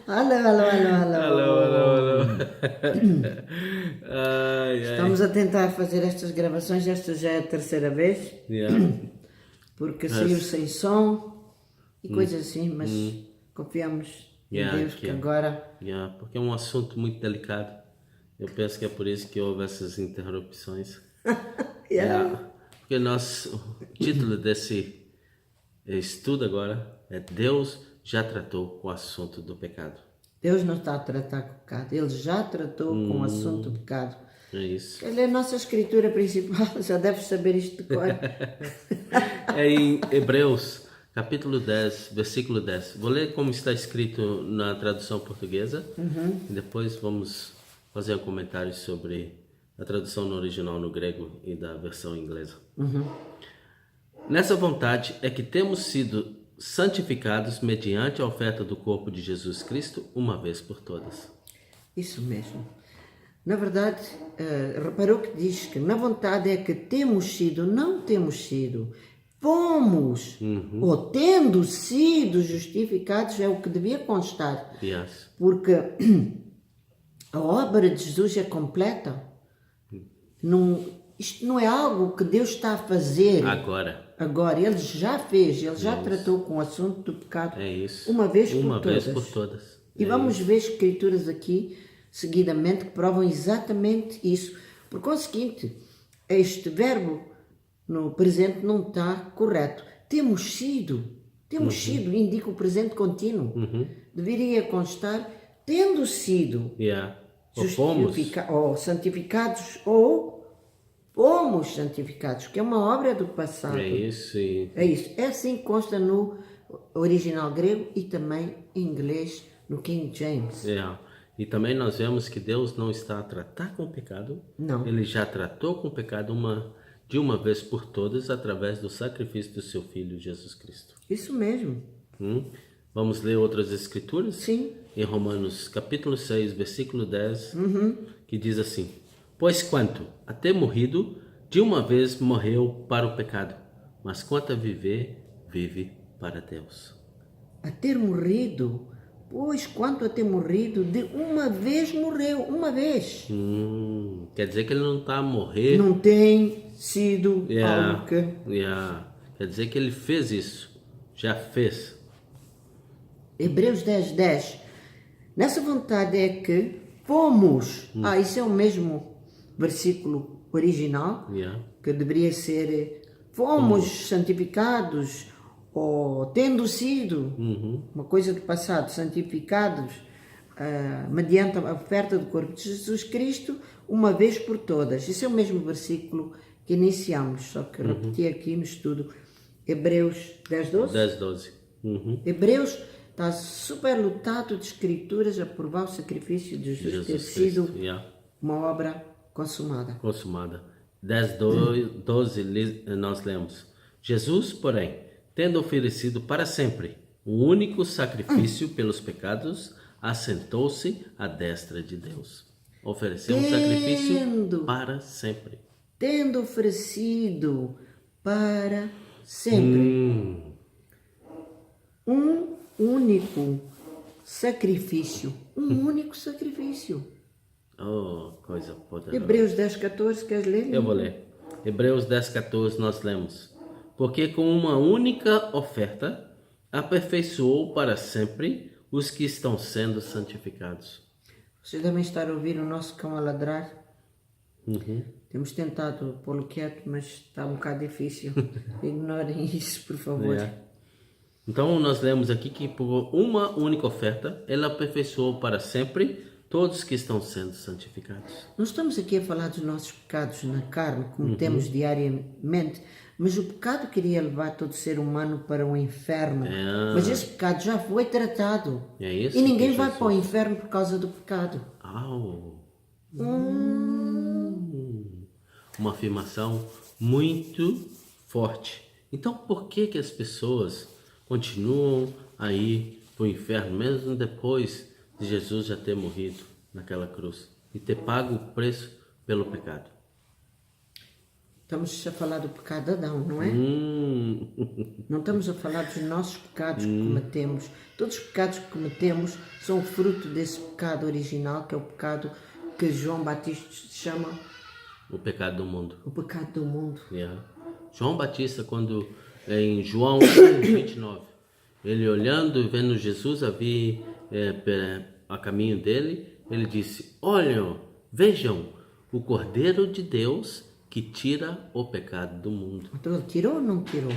Alô, alô, alô, Alô, alô, alô. alô. Ai, ai. Estamos a tentar fazer estas gravações, esta já é a terceira vez, Yeah. porque saiu Mas, sem som e coisas assim, mas confiamos em yeah, Deus que agora... yeah, porque é um assunto muito delicado. Eu penso que é por isso que houve essas interrupções. Yeah. Yeah. Porque o título desse estudo agora é Deus já tratou com o assunto do pecado. Deus não está a tratar com o pecado, Ele já tratou com o assunto do pecado. É isso. Ele é a nossa escritura principal, já deves saber isto de cor. É em Hebreus, capítulo 10, versículo 10. Vou ler como está escrito na tradução portuguesa. E depois vamos fazer um comentário sobre a tradução no original no grego e da versão inglesa. Nessa vontade é que temos sido santificados mediante a oferta do corpo de Jesus Cristo uma vez por todas. Isso mesmo. Na verdade, reparou que diz que na vontade é que temos sido, não temos sido, fomos, ou tendo sido justificados, é o que devia constar. Yes. Porque a obra de Jesus é completa. Não, isto não é algo que Deus está a fazer agora. Ele já fez, Ele já tratou com o assunto do pecado É isso. uma vez Uma por vez todas. por todas. E vamos ver escrituras aqui, seguidamente, que provam exatamente isso. Por conseguinte, este verbo no presente não está correto. Temos sido, indica o presente contínuo. Deveria constar, tendo sido Yeah. Ou fomos. ou santificados, ou fomos santificados, que é uma obra do passado. É isso. É isso. É assim que consta no original grego e também em inglês, no King James. Yeah. E também nós vemos que Deus não está a tratar com o pecado. Não. Ele já tratou com o pecado de uma vez por todas através do sacrifício do seu Filho Jesus Cristo. Isso mesmo. Vamos ler outras escrituras? Sim. Em Romanos capítulo 6, versículo 10, que diz assim: Pois quanto a ter morrido, de uma vez morreu para o pecado, mas quanto a viver, vive para Deus. A ter morrido, pois quanto a ter morrido, de uma vez morreu, uma vez. Quer dizer que ele não está a morrer. Não tem sido algo que... Quer dizer que ele fez isso, já fez. Hebreus 10, 10. Nessa vontade é que fomos. Isso é o mesmo versículo original, que deveria ser fomos santificados, ou tendo sido, uma coisa do passado, santificados, mediante a oferta do corpo de Jesus Cristo, uma vez por todas. Isso é o mesmo versículo que iniciamos, só que repeti aqui no estudo. Hebreus 10, 12? 10, 12. Hebreus está super lotado de escrituras a provar o sacrifício de Jesus ter sido uma obra consumada. 10, 12 nós lemos: Jesus, porém, tendo oferecido para sempre um único sacrifício pelos pecados, assentou-se à destra de Deus. Ofereceu um sacrifício para sempre. Tendo oferecido para sempre um único sacrifício. Um único sacrifício. Oh, coisa poderosa. Hebreus 10, 14, queres ler? Eu vou ler. Hebreus 10, 14 nós lemos: Porque com uma única oferta aperfeiçoou para sempre os que estão sendo santificados. Vocês devem estar a ouvir o nosso cão a ladrar. Temos tentado pô-lo quieto, mas está um bocado difícil. Ignorem isso, por favor. Então nós lemos aqui que por uma única oferta ela aperfeiçoou para sempre todos que estão sendo santificados. Não estamos aqui a falar dos nossos pecados na carne, como temos diariamente, mas o pecado queria levar todo ser humano para o inferno. Mas esse pecado já foi tratado. E ninguém vai para o inferno por causa do pecado. Uma afirmação muito forte. Então por que as pessoas continuam a ir para o inferno, mesmo depois de Jesus já ter morrido naquela cruz e ter pago o preço pelo pecado? Estamos a falar do pecado de Adão, não é? Não estamos a falar dos nossos pecados que cometemos. Todos os pecados que cometemos são fruto desse pecado original, que é o pecado que João Batista chama O pecado do mundo. o pecado do mundo. Yeah. João Batista, quando em João 29, ele olhando e vendo Jesus a vir a caminho dele, ele disse: olhem, vejam, o Cordeiro de Deus que tira o pecado do mundo. Então ele tirou ou não tirou?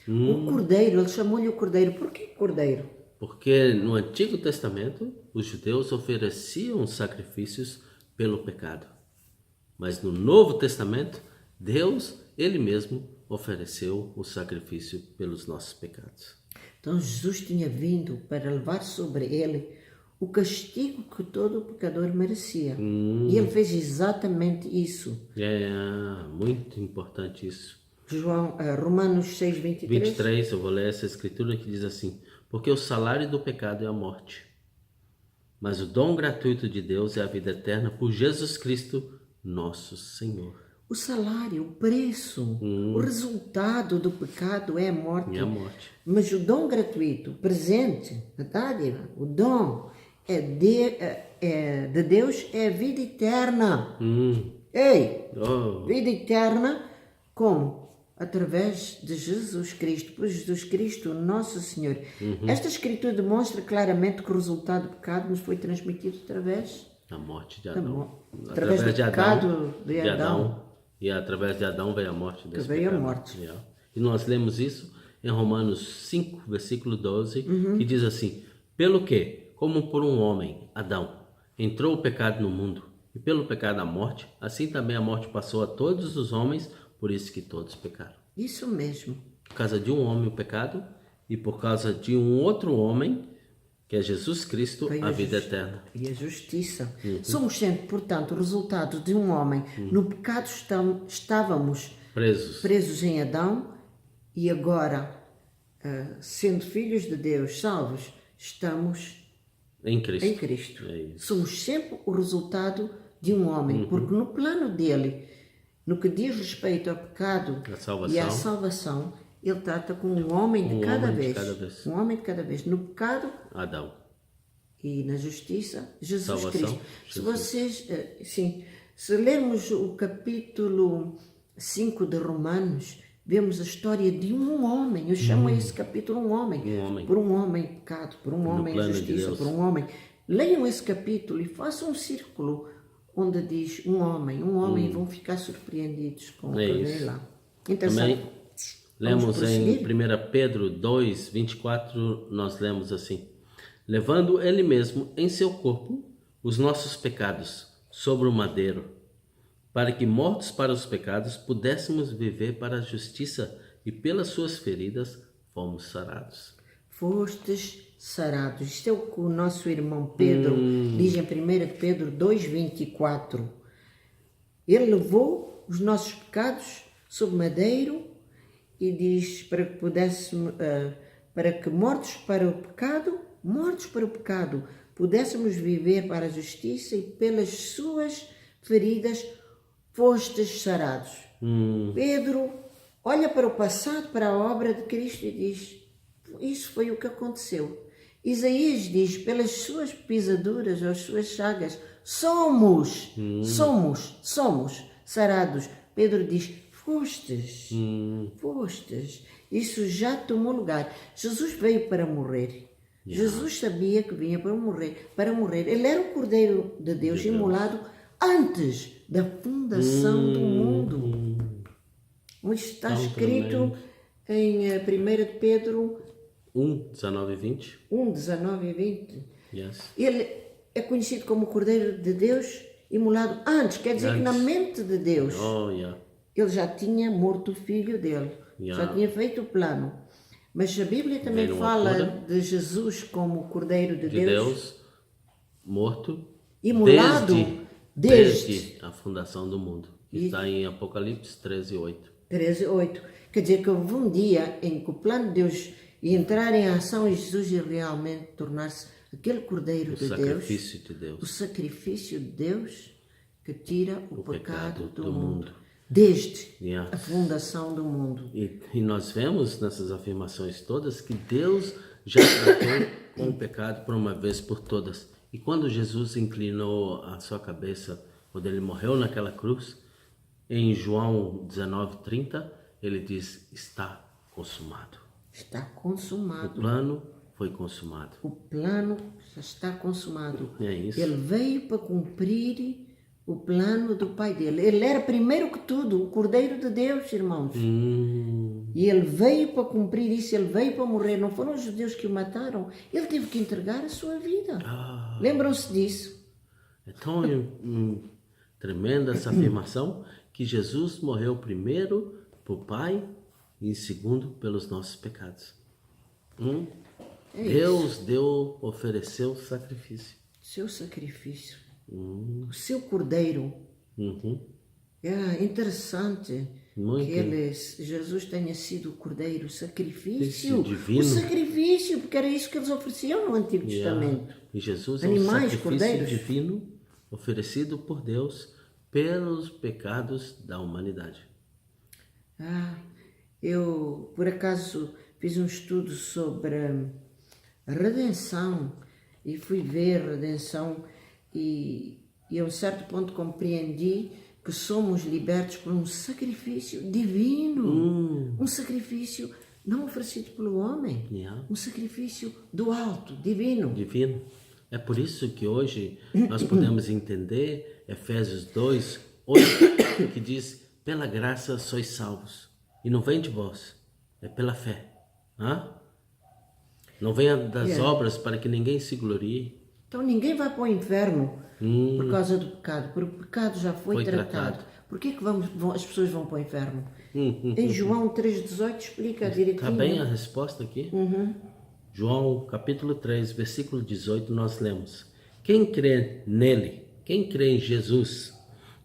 O cordeiro, ele chamou-lhe o cordeiro. Por que cordeiro? Porque no Antigo Testamento, os judeus ofereciam sacrifícios pelo pecado. Mas no Novo Testamento, Deus, Ele mesmo, ofereceu o sacrifício pelos nossos pecados. Então Jesus tinha vindo para levar sobre ele o castigo que todo pecador merecia. E ele fez exatamente isso. É muito importante isso. Romanos 6, 23. 23, eu vou ler essa escritura que diz assim: porque o salário do pecado é a morte, mas o dom gratuito de Deus é a vida eterna por Jesus Cristo, nosso Senhor. O salário, o preço, o resultado do pecado é a morte. É a morte. Mas o dom gratuito, o presente, a dádiva, o dom de Deus é a vida eterna. Ei, vida eterna como? Através de Jesus Cristo, por Jesus Cristo, nosso Senhor. Esta escritura demonstra claramente que o resultado do pecado nos foi transmitido através da morte de Adão. Através do pecado de Adão. E através de Adão veio a morte desse veio pecado. a morte. E nós lemos isso em Romanos 5, versículo 12, que diz assim: pelo que, como por um homem, Adão, entrou o pecado no mundo, e pelo pecado a morte, assim também a morte passou a todos os homens, por isso que todos pecaram. Isso mesmo. Por causa de um homem o pecado, e por causa de um outro homem, que é Jesus Cristo, a vida eterna. E a justiça. Somos sempre, portanto, o resultado de um homem. No pecado estávamos presos em Adão, e agora, sendo filhos de Deus, salvos, estamos em Cristo. Em Cristo. É isso. Somos sempre o resultado de um homem, porque no plano dele, no que diz respeito ao pecado e à salvação, ele trata com um homem de cada vez. Um homem de cada vez. No pecado, Adão. E na justiça, Jesus salvação, Cristo. Se lermos o capítulo 5 de Romanos, vemos a história de um homem. Eu chamo esse capítulo um homem. Por um homem pecado, por um homem justiça, por um homem. Leiam esse capítulo e façam um círculo onde diz um homem, e vão ficar surpreendidos com o que vem lá. Também lemos em 1 Pedro 2, 24, nós lemos assim: levando ele mesmo em seu corpo os nossos pecados sobre o madeiro, para que, mortos para os pecados, pudéssemos viver para a justiça, e pelas suas feridas fomos sarados. Fostes sarados. Isto é o que o nosso irmão Pedro diz em 1 Pedro 2,24. Ele levou os nossos pecados sob madeiro e diz para que pudéssemos, para que mortos para o pecado, pudéssemos viver para a justiça, e pelas suas feridas fostes sarados. Pedro olha para o passado, para a obra de Cristo, e diz: isso foi o que aconteceu. Isaías diz: pelas suas pisaduras ou as suas chagas somos sarados. Pedro diz: fostes. Isso já tomou lugar. Jesus veio para morrer. Jesus sabia que vinha para morrer. Ele era o Cordeiro de Deus imolado antes da fundação do mundo. Está escrito em 1 Pedro 1, 19 e 20. 1, 19 e 20. Yes. Ele é conhecido como Cordeiro de Deus imolado antes. Quer dizer que na mente de Deus ele já tinha morto o filho dele. Já tinha feito o plano. Mas a Bíblia também fala de Jesus como Cordeiro de Deus morto, imolado desde a fundação do mundo. Está em Apocalipse 13:8. 13:8. Quer dizer que houve um dia em que o plano de Deus ia entrar em ação e Jesus ia realmente tornar-se aquele Cordeiro de Deus. O sacrifício de Deus que tira o pecado do mundo. desde Yeah. a fundação do mundo. E nós vemos nessas afirmações todas que Deus já tratou com o pecado por uma vez por todas. E quando Jesus inclinou a sua cabeça, quando ele morreu naquela cruz, em João 19:30, ele diz: está consumado. Está O consumado. plano foi consumado. O plano já está consumado. É isso. Ele veio para cumprir o plano do Pai dele. Ele era primeiro que tudo o Cordeiro de Deus, irmãos. E ele veio para cumprir isso, ele veio para morrer. Não foram os judeus que o mataram. Ele teve que entregar a sua vida. Lembram-se disso? É tão tremenda essa afirmação que Jesus morreu primeiro para o Pai e segundo pelos nossos pecados. Deus ofereceu sacrifício. Seu sacrifício. O seu Cordeiro. É interessante Muito. que Jesus tenha sido o Cordeiro, o sacrifício. Divino. O sacrifício, porque era isso que eles ofereciam no Antigo Testamento. E Jesus Animais, é um sacrifício cordeiros. divino oferecido por Deus pelos pecados da humanidade. Eu, por acaso, fiz um estudo sobre a redenção e fui ver a redenção e a um certo ponto compreendi que somos libertos por um sacrifício divino. Um sacrifício não oferecido pelo homem. Um sacrifício do alto, divino. Divino. É por isso que hoje nós podemos entender Efésios 2:8, que diz: pela graça sois salvos. E não vem de vós, é pela fé. Não venha das obras para que ninguém se glorie. Então ninguém vai para o inferno por causa do pecado, porque o pecado já foi tratado. Por que as pessoas vão para o inferno? Em João 3,18 explica direitinho. Está bem a resposta aqui? João capítulo 3, versículo 18, nós lemos: quem crê nele, quem crê em Jesus,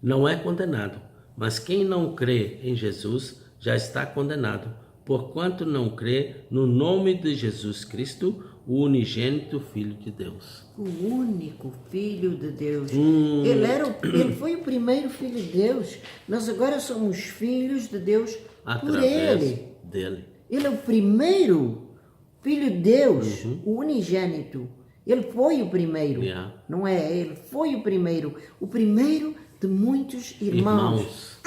não é condenado, mas quem não crê em Jesus já está condenado, porquanto não crê no nome de Jesus Cristo, o unigênito Filho de Deus. O único Filho de Deus. Ele foi o primeiro Filho de Deus. Nós agora somos filhos de Deus por Ele. Dele. Ele é o primeiro Filho de Deus, o unigênito. Ele foi o primeiro. Não é? Ele foi o primeiro de muitos irmãos.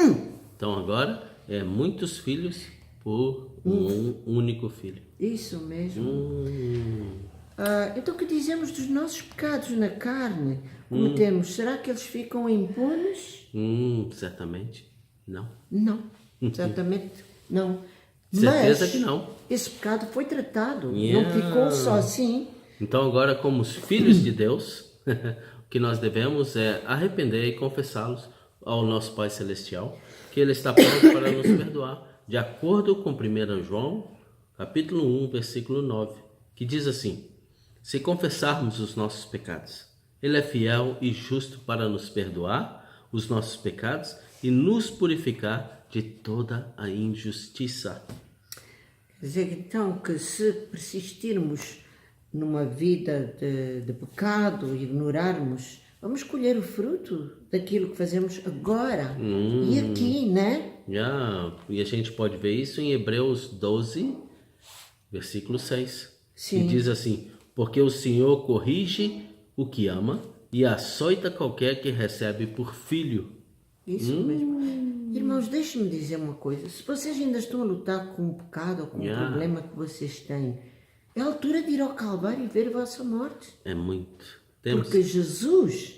Então agora é muitos filhos por um único filho. Isso mesmo. Então o que dizemos dos nossos pecados na carne? Cometemos, será que eles ficam impunes? Certamente não. Não, certamente não. Certeza Mas que não. Esse pecado foi tratado, não ficou só assim. Então agora, como os filhos de Deus, o que nós devemos é arrepender e confessá-los ao nosso Pai Celestial, que Ele está pronto para nos perdoar, de acordo com 1 João, capítulo 1, versículo 9, que diz assim: se confessarmos os nossos pecados, Ele é fiel e justo para nos perdoar os nossos pecados e nos purificar de toda a injustiça. Quer dizer, então, que se persistirmos numa vida de pecado, ignorarmos, vamos colher o fruto daquilo que fazemos agora e aqui, né? E a gente pode ver isso em Hebreus 12, versículo 6. Sim. Que diz assim: porque o Senhor corrige o que ama e açoita qualquer que recebe por filho. Isso mesmo. Irmãos, deixem-me dizer uma coisa. Se vocês ainda estão a lutar com o pecado ou com o problema que vocês têm, é a altura de ir ao Calvário e ver a vossa morte. É muito. Porque Jesus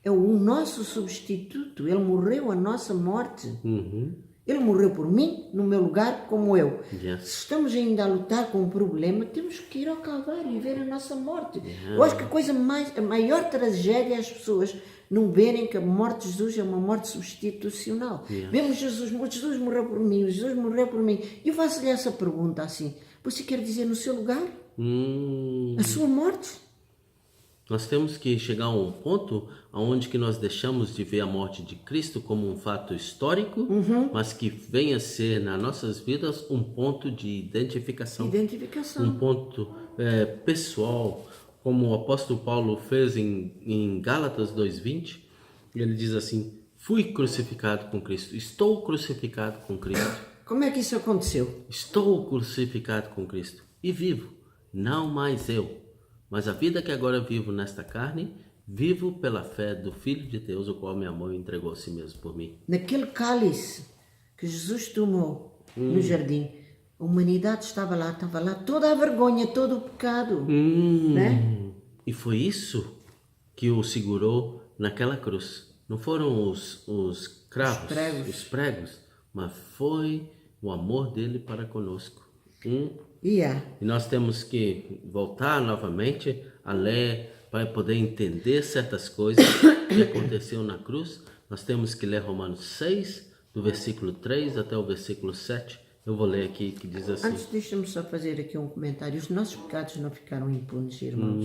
é o nosso substituto. Ele morreu a nossa morte. Ele morreu por mim, no meu lugar, como eu. Se estamos ainda a lutar com um problema, temos que ir ao Calvário e ver a nossa morte. Eu acho que a maior tragédia é as pessoas não verem que a morte de Jesus é uma morte substitucional. Vemos Jesus morreu por mim, Jesus morreu por mim. E eu faço-lhe essa pergunta assim: você quer dizer no seu lugar? A sua morte? Nós temos que chegar a um ponto onde que nós deixamos de ver a morte de Cristo como um fato histórico, mas que venha a ser nas nossas vidas um ponto de identificação. Um ponto pessoal, como o apóstolo Paulo fez em Gálatas 2:20. Ele diz assim: fui crucificado com Cristo, estou crucificado com Cristo, Como é que isso aconteceu? estou crucificado com Cristo e vivo, não mais eu, mas a vida que agora vivo nesta carne, vivo pela fé do Filho de Deus, o qual me amou e entregou a si mesmo por mim. Naquele cálice que Jesus tomou no jardim, a humanidade estava lá toda a vergonha, todo o pecado, né? E foi isso que o segurou naquela cruz. Não foram os cravos, os pregos, mas foi o amor dele para conosco. Yeah. E nós temos que voltar novamente a ler para poder entender certas coisas que aconteceu na cruz. Nós temos que ler Romanos 6, do versículo 3 até o versículo 7. Eu vou ler aqui, que diz assim. Antes, deixa-me só fazer aqui um comentário. Os nossos pecados não ficaram impunes, irmãos.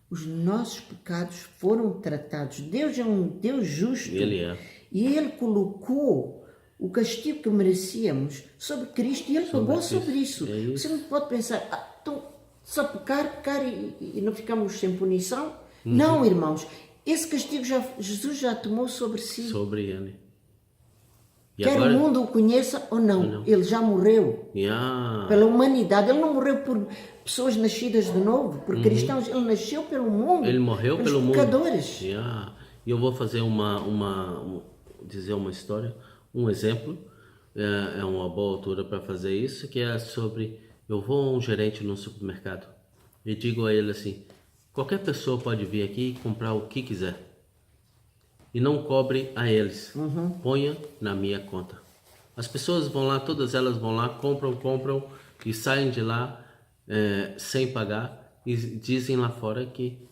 Os nossos pecados foram tratados. Deus é um Deus justo. Ele é. E Ele colocou o castigo que merecíamos sobre Cristo e Ele pagou sobre isso. Você não pode pensar, então só pecar e não ficamos sem punição? Não, irmãos. Esse castigo Jesus já tomou sobre si. Sobre ele. E Quer agora, o mundo o conheça ou não, ele já morreu pela humanidade. Ele não morreu por pessoas nascidas de novo, por cristãos. Ele nasceu pelo mundo. Ele morreu pelo pecadores. mundo. E eu vou fazer dizer uma história, um exemplo. É uma boa altura para fazer isso, que é sobre, eu vou a um gerente no supermercado e digo a ele assim, qualquer pessoa pode vir aqui e comprar o que quiser. E não cobre a eles, ponha na minha conta. As pessoas vão lá, todas elas vão lá, compram e saem de lá sem pagar e dizem lá fora que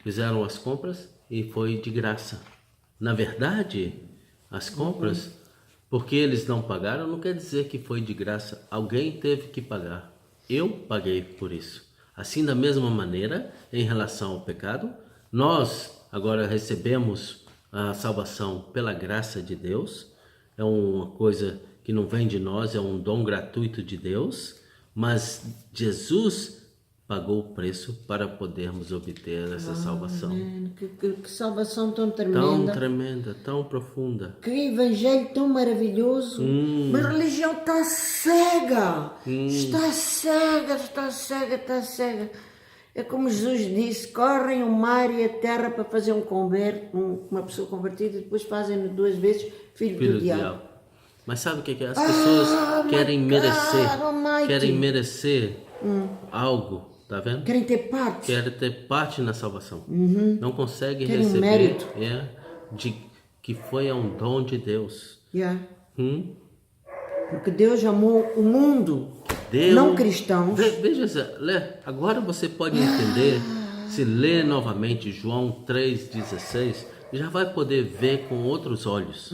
fizeram as compras e foi de graça. Na verdade, as compras, porque eles não pagaram, não quer dizer que foi de graça. Alguém teve que pagar. Eu paguei por isso. Assim, da mesma maneira, em relação ao pecado, nós agora recebemos a salvação pela graça de Deus. É uma coisa que não vem de nós, é um dom gratuito de Deus, mas Jesus pagou o preço para podermos obter essa salvação. Que salvação tão tremenda. Tão tremenda, tão profunda. Que evangelho tão maravilhoso. Mas a religião está cega. Está cega. É como Jesus disse, correm o mar e a terra para fazer uma pessoa convertida e depois fazem 2 vezes filho do diabo. Mas sabe o que é? As pessoas querem merecer algo, tá vendo? Querem ter parte. Querem ter parte na salvação. Não conseguem Querem receber mérito. que foi um dom de Deus. Porque Deus amou o mundo. Não cristãos. Veja, agora você pode entender, se ler novamente João 3,16, já vai poder ver com outros olhos.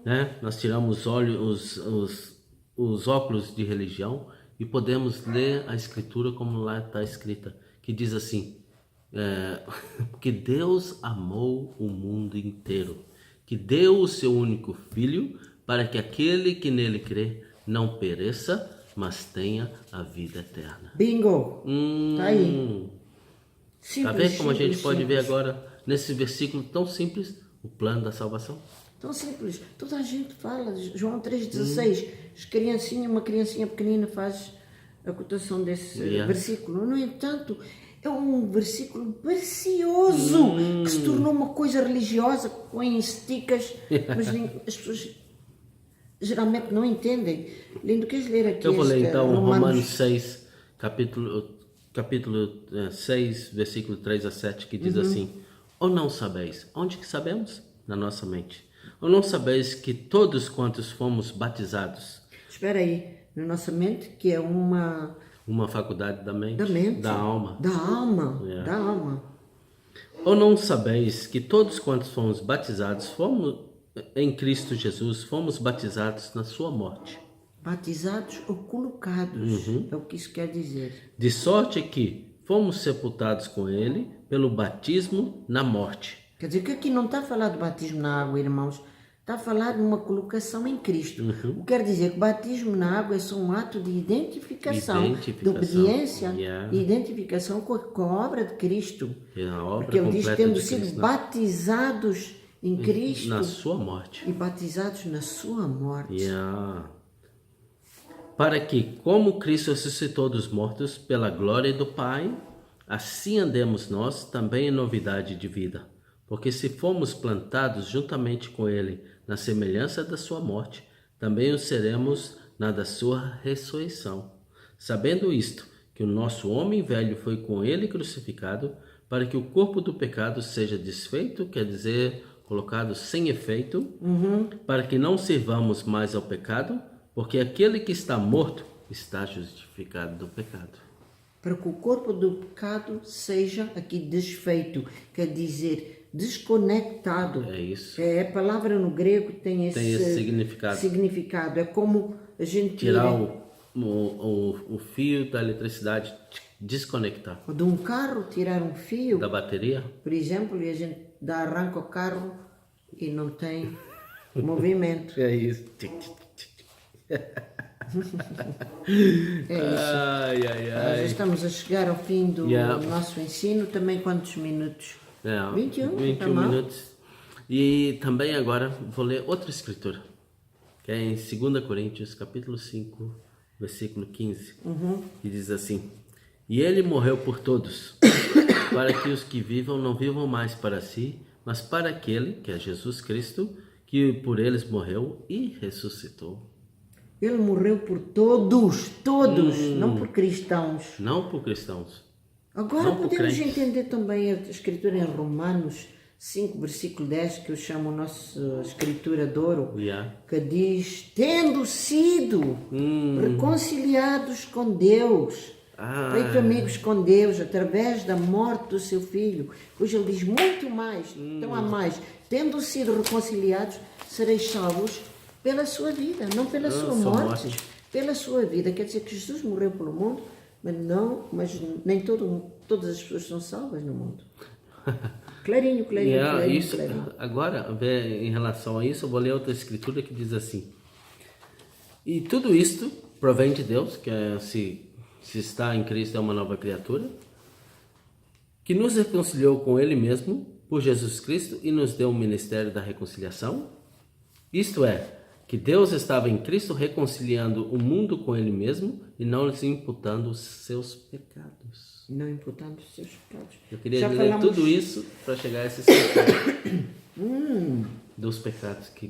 Né? Nós tiramos os óculos de religião e podemos ler a escritura como lá está escrita, que diz assim, que Deus amou o mundo inteiro, que deu o seu único filho para que aquele que nele crê não pereça, mas tenha a vida eterna. Bingo! Tá aí. Tá vendo como a gente pode ver agora, nesse versículo tão simples, o plano da salvação? Tão simples. Toda a gente fala. João 3,16. Uma criancinha pequenina faz a cotação desse versículo. No entanto, é um versículo precioso que se tornou uma coisa religiosa, põe stickers, mas as pessoas geralmente não entendem. Lindo, queres ler aqui? Eu vou ler então Romanos 6, capítulo 6, versículo 3 a 7, que diz assim, ou não sabeis? Onde que sabemos? Na nossa mente. Ou não sabeis que todos quantos fomos batizados... Espera aí, na nossa mente, que é uma faculdade da mente. Da alma. Da alma. Ou não sabeis que todos quantos fomos batizados, fomos em Cristo Jesus, fomos batizados na sua morte. Batizados ou colocados, é o que isso quer dizer. De sorte que fomos sepultados com ele pelo batismo na morte. Quer dizer que aqui não está a falar de batismo na água, irmãos. Está a falar de uma colocação em Cristo. O que quer dizer que o batismo na água é só um ato de identificação. De obediência e identificação com a obra de Cristo. É a obra porque ele diz que temos sido Cristo, batizados em Cristo na sua morte. e batizados na sua morte. Yeah. Para que, como Cristo ressuscitou dos mortos pela glória do Pai, assim andemos nós também em novidade de vida. Porque se fomos plantados juntamente com Ele na semelhança da sua morte, também o seremos na da sua ressurreição. Sabendo isto, que o nosso homem velho foi com Ele crucificado, para que o corpo do pecado seja desfeito, quer dizer, colocado sem efeito, para que não sirvamos mais ao pecado, porque aquele que está morto está justificado do pecado. Para que o corpo do pecado seja aqui desfeito, quer dizer, desconectado. É isso. A palavra no grego tem esse significado. É como a gente tirar o fio da eletricidade, desconectar. De um carro, tirar um fio da bateria, por exemplo, e a gente arranca o carro e não tem movimento. É isso. É isso. Ai. Já estamos a chegar ao fim do nosso ensino. Também quantos minutos? 21 minutos. E também agora vou ler outra escritura, que é em 2 Coríntios, capítulo 5, versículo 15, que diz assim: E ele morreu por todos, para que os que vivam não vivam mais para si, mas para aquele, que é Jesus Cristo, que por eles morreu e ressuscitou. Ele morreu por todos, não por cristãos. Não por cristãos. Agora não podemos entender também a escritura em Romanos 5, versículo 10, que eu chamo a nossa escritura de ouro, que diz, tendo sido reconciliados com Deus, feito amigos com Deus, através da morte do seu Filho. Hoje ele diz muito mais, então há mais. Tendo sido reconciliados, sereis salvos pela sua vida, não pela sua morte, pela sua vida. Quer dizer que Jesus morreu pelo mundo, mas nem todas as pessoas são salvas no mundo. Clarinho. Agora, em relação a isso, eu vou ler outra escritura que diz assim: e tudo isto provém de Deus, que se está em Cristo é uma nova criatura, que nos reconciliou com Ele mesmo por Jesus Cristo e nos deu o ministério da reconciliação. Isto é, que Deus estava em Cristo reconciliando o mundo com Ele mesmo e não lhes imputando os seus pecados. Não imputando os seus pecados. Eu queria ler tudo isso para chegar a esse sentido dos pecados. Que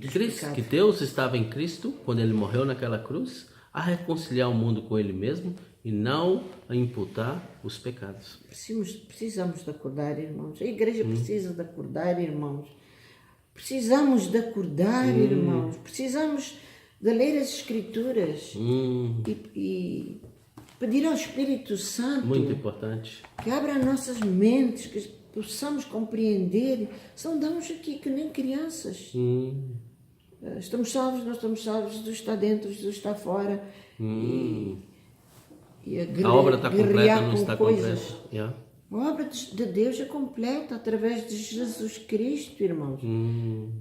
Deus estava em Cristo quando Ele morreu naquela cruz a reconciliar o mundo com Ele mesmo e não a imputar os pecados. Precisamos de acordar, irmãos. A igreja precisa de acordar, irmãos. Precisamos de acordar, irmãos. Precisamos de ler as Escrituras e pedir ao Espírito Santo, muito importante, que abra nossas mentes, que possamos compreender. Andamos aqui que nem crianças. Estamos salvos, não estamos salvos. Jesus está dentro, Jesus está fora. E a obra está completa, não está completa. A obra de Deus é completa através de Jesus Cristo, irmãos.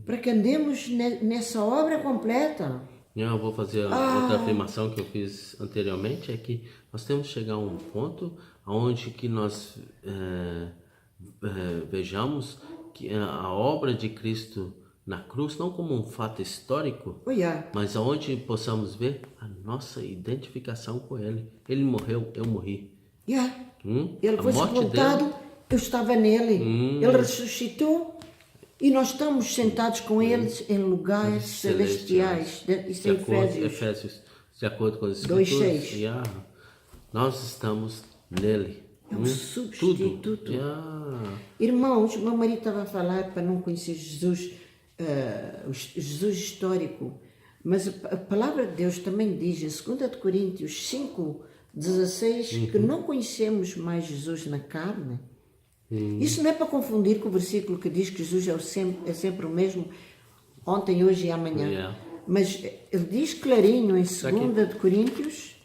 Para que andemos nessa obra completa. Eu vou fazer outra afirmação que eu fiz anteriormente, é que nós temos que chegar a um ponto onde que nós vejamos que a obra de Cristo na cruz, não como um fato histórico, mas onde possamos ver a nossa identificação com Ele. Ele morreu, eu morri. Ele foi sepultado, eu estava nele. Ele ressuscitou e nós estamos sentados com eles em lugares celestiais. Isso é Efésios, de acordo com as Escrituras. Nós estamos nele. É um substituto. Irmãos, meu marido estava a falar para não conhecer Jesus, Jesus histórico, mas a palavra de Deus também diz em 2 Coríntios 5, 16, que não conhecemos mais Jesus na carne. Isso não é para confundir com o versículo que diz que Jesus é sempre o mesmo, ontem, hoje e amanhã. Mas ele diz clarinho em 2 Coríntios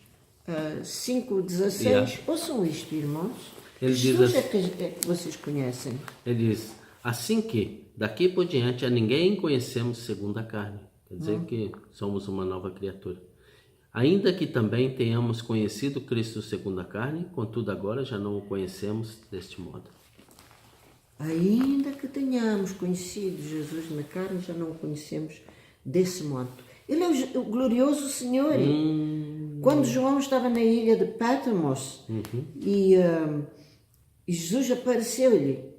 5, 16, ouçam isto, irmãos. Ele Jesus diz assim, é que vocês conhecem. Ele diz, assim que daqui por diante a ninguém conhecemos segundo a carne. Quer dizer que somos uma nova criatura. Ainda que também tenhamos conhecido Cristo segundo a carne, contudo agora já não o conhecemos deste modo. ainda que tenhamos conhecido Jesus na carne, já não o conhecemos desse modo. Ele é o glorioso Senhor. Quando João estava na ilha de Patmos e Jesus apareceu-lhe,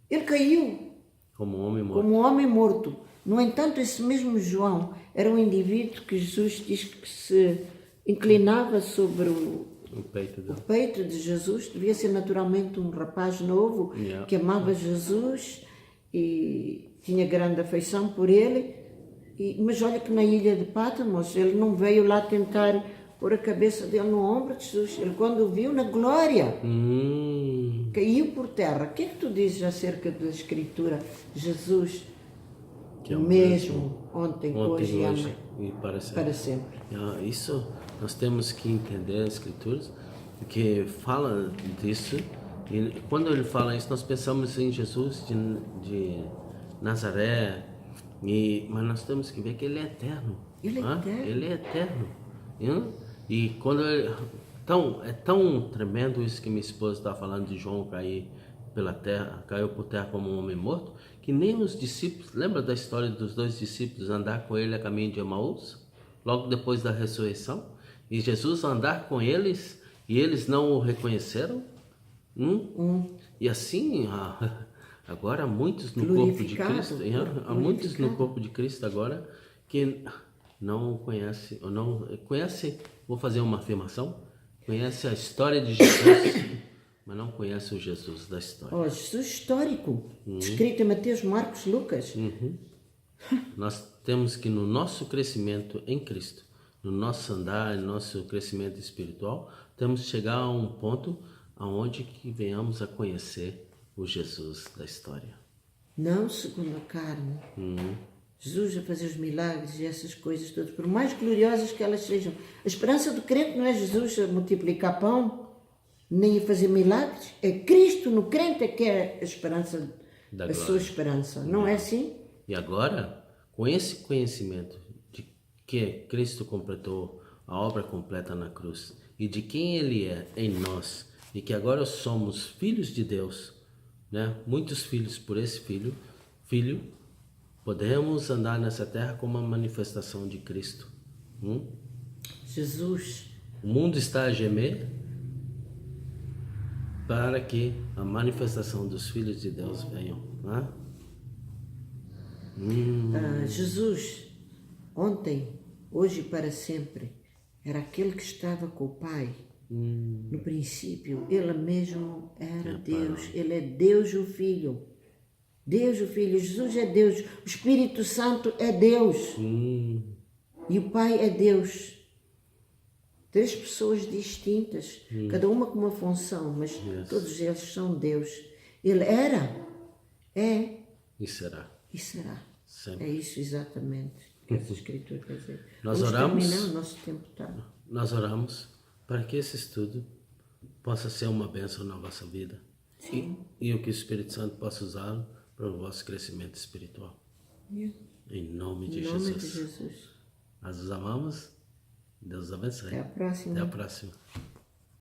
ele caiu Como um homem morto. como um homem morto. No entanto, esse mesmo João era um indivíduo que Jesus diz que se inclinava sobre o peito de Jesus. Devia ser naturalmente um rapaz novo que amava Jesus e tinha grande afeição por ele. Mas olha que na ilha de Patmos ele não veio lá tentar pôr a cabeça dele no ombro de Jesus. Ele, quando o viu na glória, caiu por terra. O que é que tu dizes acerca da Escritura? Jesus, que é o mesmo ontem, hoje e para sempre. Para sempre. Isso nós temos que entender as Escrituras, porque fala disso. E quando ele fala isso, nós pensamos em Jesus de Nazaré, mas nós temos que ver que ele é eterno. Ele é eterno. Ele é eterno. E quando é tão tremendo isso que minha esposa está falando de João cair pela terra, caiu por terra como um homem morto, que nem os discípulos, lembra da história dos 2 discípulos andar com ele a caminho de Emaús, logo depois da ressurreição, e Jesus andar com eles e eles não o reconheceram? E assim, agora há muitos no corpo de Cristo, há muitos no corpo de Cristo agora que não conhece, ou não conhece, vou fazer uma afirmação, conhece a história de Jesus, mas não conhece o Jesus da história. Jesus histórico, descrito em Mateus, Marcos, Lucas. Nós temos que no nosso crescimento em Cristo, no nosso andar, no nosso crescimento espiritual, temos que chegar a um ponto aonde que venhamos a conhecer o Jesus da história. Não segundo a carne. Jesus a fazer os milagres e essas coisas todas, por mais gloriosas que elas sejam. A esperança do crente não é Jesus a multiplicar pão, nem a fazer milagres. É Cristo no crente é que é a esperança, a sua esperança. Não é assim? E agora, com esse conhecimento de que Cristo completou a obra completa na cruz e de quem Ele é em nós, e que agora somos filhos de Deus, né? Muitos filhos por esse filho, podemos andar nessa terra como uma manifestação de Cristo. Jesus. O mundo está a gemer para que a manifestação dos filhos de Deus venham. Né? Jesus, ontem, hoje e para sempre, era aquele que estava com o Pai. No princípio, Ele mesmo era Deus. Ele é Deus o Filho. Deus o Filho. Jesus é Deus. O Espírito Santo é Deus. E o Pai é Deus. 3 pessoas distintas, cada uma com uma função, mas todos eles são Deus. Ele era, é e será. E será. Sempre. É isso exatamente que essa Escritura quer dizer. Nós Vamos oramos. terminar, o nosso tempo está. Nós oramos para que esse estudo possa ser uma bênção na vossa vida. E o que o Espírito Santo possa usá-lo para o vosso crescimento espiritual. Em nome de Jesus. Nós os amamos. Deus os abençoe. Até a próxima. Até a próxima.